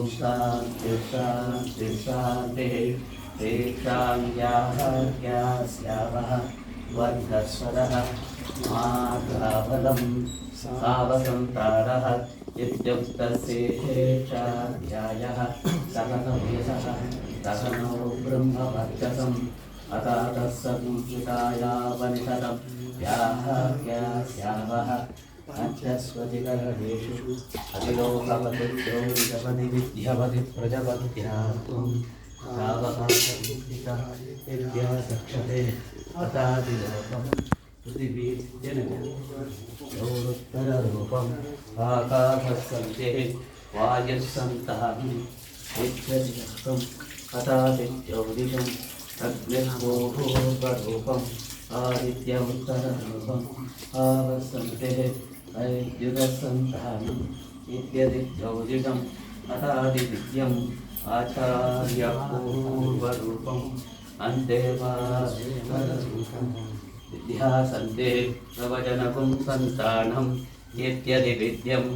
ॐ शान्ति शान्ति शान्तिः तेषां वर्धस्वरः माघाबलं सावसन्तारः इत्युक्तस्येषाध्यायः सकलवेदः सकलो ब्रह्मवर्चसम् अतातस्संहितायावनितरं व्याहर्यास्यावः पञ्चस्वतिकरणेषु अतिलोकपतिद्योनिजपति विद्यपति प्रजपत्यात्मं यावकाशविदिता विद्यादक्षते अतादिलोकं पृथिवीजनयोरुत्तररूपम् आकाशस्सन्तिः वायुस्सन्तानि विद्यदिशक्तम् अतादित्योदिशम् अग्निर्भूभूर्वरूपम् आदित्योत्तररूपम् आवसन्तेः वैद्युतसन्तानम् इत्यदित्योदिशम् अतादिविद्यम् आचार्यपूर्वरूपम् अन्तेवारूपम् विद्यासन्तेः प्रवचनकुं सन्तानम् इत्यदिविद्यम्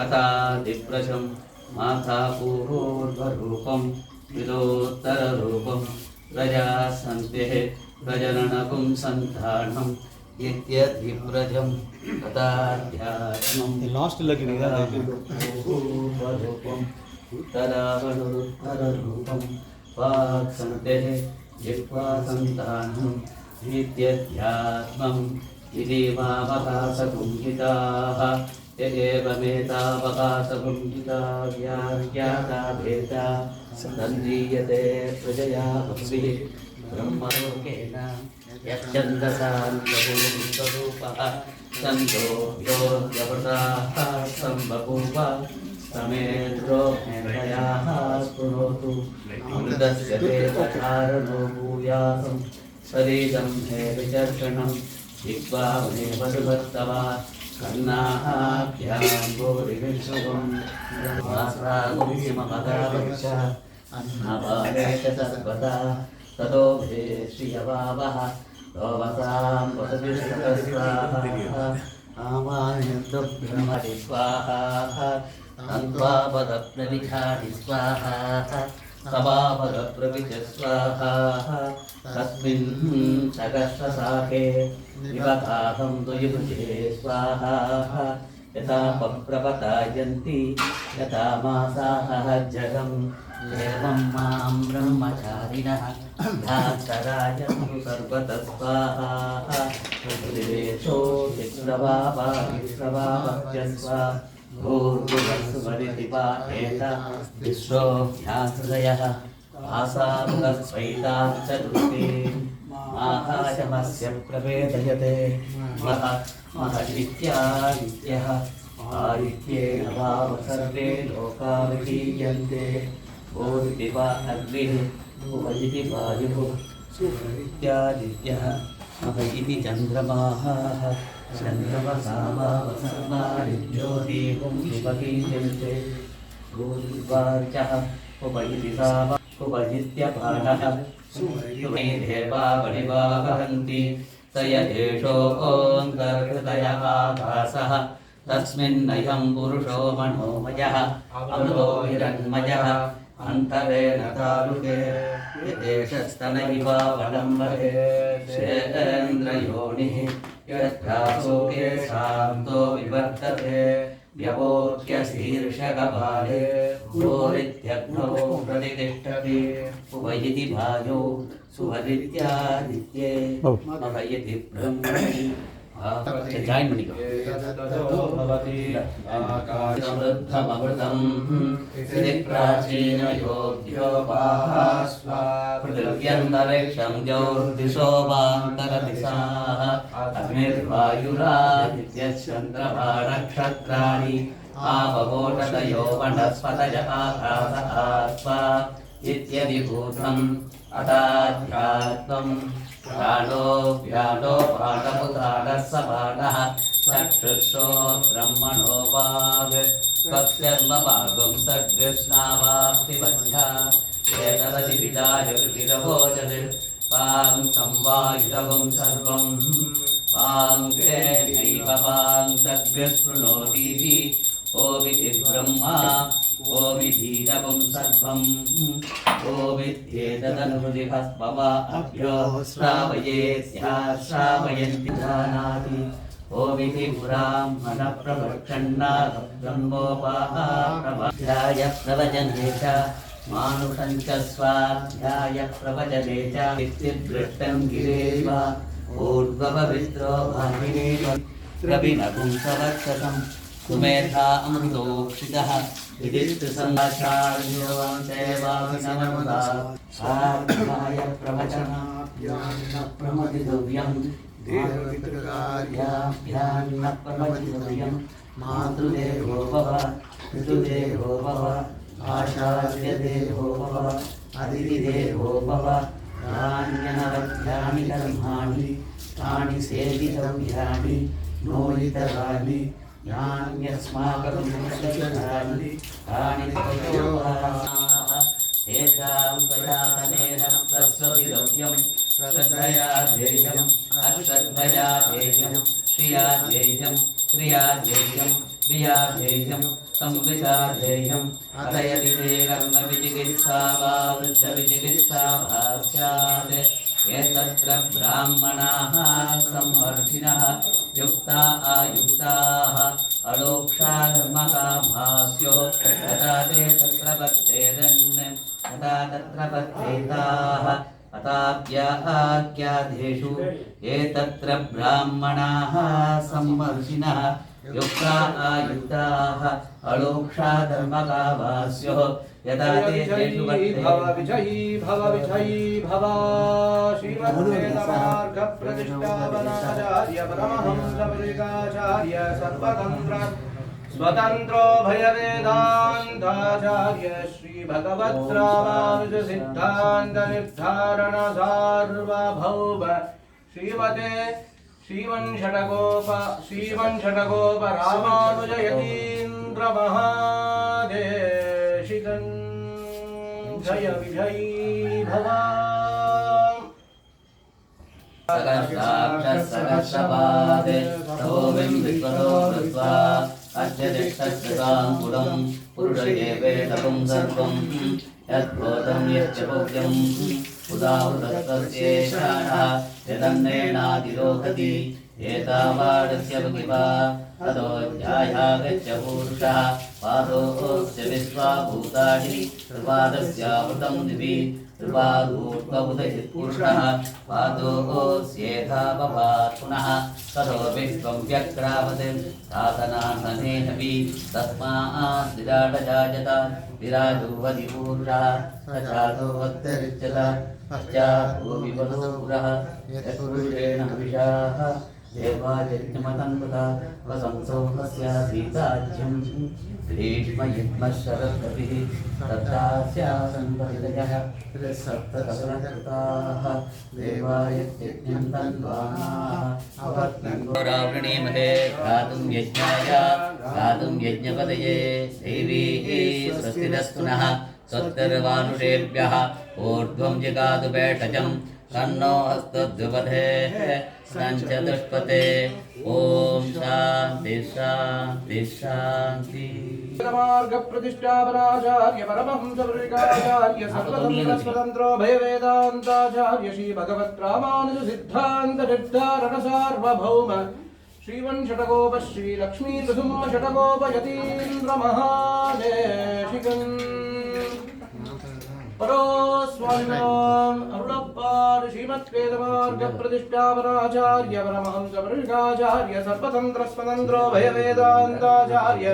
अतादिप्रशम् मातापूर्वरूपम् विदोत्तररूपम् प्रजासन्तेः प्रजननकुं सन्तानम् इत्यधिप्रजम् तथाध्यात्मम् पूर्वरूपम् उत्तरावणुत्तररूपम् वाक्सन्तेः जिह्वा सन्तानम् इत्यध्यात्मम् इति मावकाशकुञ्जिताः यदेवमेतावकाशकुञ्जिता व्याख्याता भेदा सन्दीयते प्रजया भक्तिः ब्रह्मलोकेन यच्छन्दसान्तरूपः सन्तो योऽव्यवृताः सम्बभूव समेन्द्रो मेधयाः स्पृणोतु अमृतस्य देवधारणो भूयासम् शरीरं हे विचर्षणं जिह्वामेव सुभर्तवा कर्णाभ्यां भूरिविशुभं वासागुंसिममगावक्ष अन्नपाने च सर्वदा ततो भे श्रियवावः लोवसां वसतिस्वाहा आमानिर्दुःब्रह्मणि स्वाहा तन्त्वापदप्रविधानि स्वाहा सभापदप्रविच स्वाहा तस्मिन् सकर्षशाखे विपथाहं द्वयुभुजे स्वाहा यथा पप्रपतायन्ति यथा मासाः जगम् एवं मां ब्रह्मचारिणः ध्यातरायन्तु सर्वतः स्वाहा देशो विश्रवावाविश्रवावच्च स्वा भूर्भुवस्सुमरिति पाठेत विश्वोऽभ्यासदयः आसामुदस्वैतां चतुष्टे माहाशमस्य प्रवेदयते महदित्यादित्यः आदित्येन वाव सर्वे लोका विलीयन्ते भूरिति वा अग्निः भुव इति वायुः सुरदित्यादित्यः मह इति चन्द्रमाः चन्द्रमसा वाव सर्वाणि ज्योतिः विलीयन्ते भूरिवाचः भुव इति साव उपजित्यपानः सुमे देवावनिवा वहन्ति स यदेशोऽन्तर्हृदय आभासः तस्मिन्नयं पुरुषो मनोमयः अमृतो हिरण्मयः अन्तरेण तालुके यदेशस्तन इव वडम्बरे शेन्द्रयोनिः यत्रासोके शान्तो विवर्तते व्यवोक्य शीर्षकपाले भूरित्यग्नौ प्रतिष्ठति उपयति भायो सुहरित्यादित्ये मभयति ब्रह्मणि जॉइन मणिको अमृतमृतम् इति प्राचीनयोग्योपास्वा पृथिव्यन्तरिक्षं ज्योर्दिशो वान्तरदिशाः अग्निर्वायुरादित्यश्चन्द्रमा नक्षत्राणि आववोषधयो वनस्पतय आकाशः इत्यदिभूतम् अताध्यात्मं प्राणो व्यानो पाणमुदानः सपानः चक्षुश्रोत्रं मनो वाग् त्वक्चर्मवागुं सद्विष्णावास्ति मध्या एतदधिविदायुर्विदभोजनिर् पां संवायुरवं सर्वं पां तेनैव पां सद्विस्पृणोतीति ओविति ब्रह्मा ओविधीरवं सर्वम् ओमित्येतदनुहृदिभस्मवाभ्यो श्रावयेत्याश्रावयन्ति जानाति ओमिति ब्रह्मोपाध्याय प्रवचने च मानुषं च स्वाध्याय प्रवचने च इत्युद्दृष्टं गिरेव ऊर्ध्वपवित्रो भागिनेव रविनपुं सवक्षसं सुमेधा अमृतोक्षितः विदिष्टसंगाचार्यो देवाभिनवमुदा स्वाध्याय प्रवचनाभ्यान्न प्रमदितव्यम् देववितृकार्याभ्यान्न प्रमदितव्यम् मातृदेवो भव पितृदेवो भव आचार्यदेवो भव अतिथिदेवो भव नान्यनवध्यानि कर्माणि तानि सेवितव्यानि नोहितराणि यान्यस्माकं निषिद्धानि तानि तयोहाराः येषां प्रयातनेन प्रस्वसितव्यं श्रद्धया ध्येयम् अश्रद्धया ध्येयं श्रिया ध्येयं क्रिया ध्येयं क्रिया ध्येयं संविदा ध्येयम् अथ यदि ते कर्मविचिकित्सा वा वृद्धविचिकित्सा वा स्यात् एतत्र ब्राह्मणाः सम्वर्धिनः युक्ता आयुक्ताः अलोक्षा धर्मकामास्यो तथा ते तत्र वर्तेरन् तथा तत्र वर्तेताः अताप्याख्यादेषु एतत्र ब्राह्मणाः सम्वर्धिनः युक्ता आयुक्ताः अलोक्षा धर्मकामास्यो यदा ते तेषु विजयी भव श्रीमद्वेदमार्गप्रतिष्ठापनाचार्य परमहंसपरिकाचार्य स्वतन्त्रो भयवेदान्ताचार्य श्रीभगवद्रामानुज सिद्धान्त निर्धारण सार्वभौम श्रीमते श्रीवंशटकोप रामानुज यतीन्द्र महादेशिकन् जय विजयी भव सकर्षाक्षसकर्षपादे तवोविं विश्वतो कृत्वा अध्यदिष्टस्यकाङ्कुलं पुरुषयेवेदकं सर्वं यद्भूतं यच्च भव्यम् उदाहृतस्येषाणः यदन्नेनातिरोहति एतावाडस्य भगिवा ततो ध्यायागच्छ पूरुषः पादोऽस्य विश्वाभूतानि त्रिपादस्यावृतं दिवि त्रिपादूर्ध्वबुधयत्पुरुषः पादोऽस्येधावभात् पुनः ततो विश्वं व्यक्रावत् साधनान्ननेहपि तस्मात् विराटजायत विराजोऽवधि पूरुषः सचादोऽवत्यरिच्यत पश्चातो विपदो पुरः यत्पुरुषेण हविषाः देवायज्ञमतन्वता वसंसोहस्यासीताज्यं ग्रीष्मयुग्मशरद्भिः तत्रास्यासन्वहृदयः त्रिसप्तकसरकृताः देवायज्ञं तन्वानाः अवत्नङ्गोरावृणीमहे गातुं यज्ञाय गातुं यज्ञपदये दैवीः स्वस्तिरस्तु नः स्वस्तिर्वानुषेभ्यः ऊर्ध्वं जिगातु पेटजम् तन्नो हस्तद्विपथेः सञ्चतुष्पते ॐ शान्ति शान्ति शान्ति मार्गप्रतिष्ठापनाचार्य परमहंसपरिकाचार्य स्वतन्त्रो भयवेदान्ताचार्य श्रीभगवद्रामानुज सिद्धान्त निर्धारण सार्वभौम श्रीवंशटकोप श्रीलक्ष्मीनृसिंह षटकोप यतीन्द्र महादेशिकन् परो स्वामिनाम् अरुणप्पाद श्रीमद्वेदमार्गप्रतिष्ठापनाचार्य परमहंसपरिकाचार्य सर्वतन्त्रस्वतन्त्रो भयवेदान्ताचार्य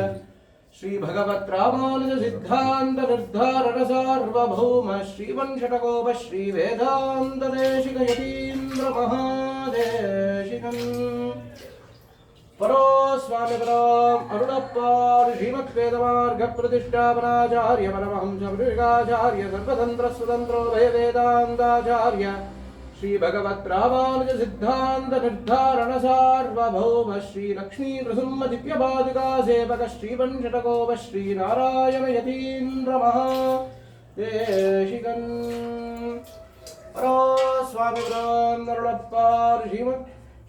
श्रीभगवद्रामानुज सिद्धान्त निर्धारण सार्वभौम श्रीवंशटकोप श्रीवेदान्तदेशिक यतीन्द्र महादेशिकन् परो स्वामिपराम् अरुणप्पाद श्रीमद्वेदमार्गप्रतिष्ठापनाचार्य परमहंसपरिकाचार्य सर्वतन्त्रस्वतन्त्रो भयवेदान्ताचार्य श्रीभगवद्रामानुज सिद्धान्त निर्धारण सार्वभौम श्रीलक्ष्मीनृसिंह दिव्यपादुका सेवक श्रीवंशटकोप श्रीनारायण यतीन्द्र महादेशिकन् परो स्वामिपराम् अरुणप्पाद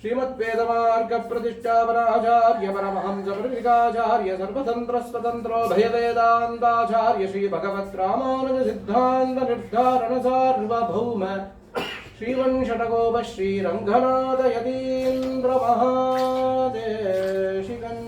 श्रीमद्वेदमार्गप्रतिष्ठापनाचार्य परमहंसपरिविकाचार्य सर्वतन्त्रस्वतन्त्रो भयवेदान्ताचार्य श्रीभगवद्रामानुजसिद्धान्तनिर्धारण सार्वभौम श्रीवंशटकोप श्रीरङ्गनाथ यतीन्द्रमहादेशिकन्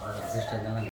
ಅದೃಷ್ಟ ಜನ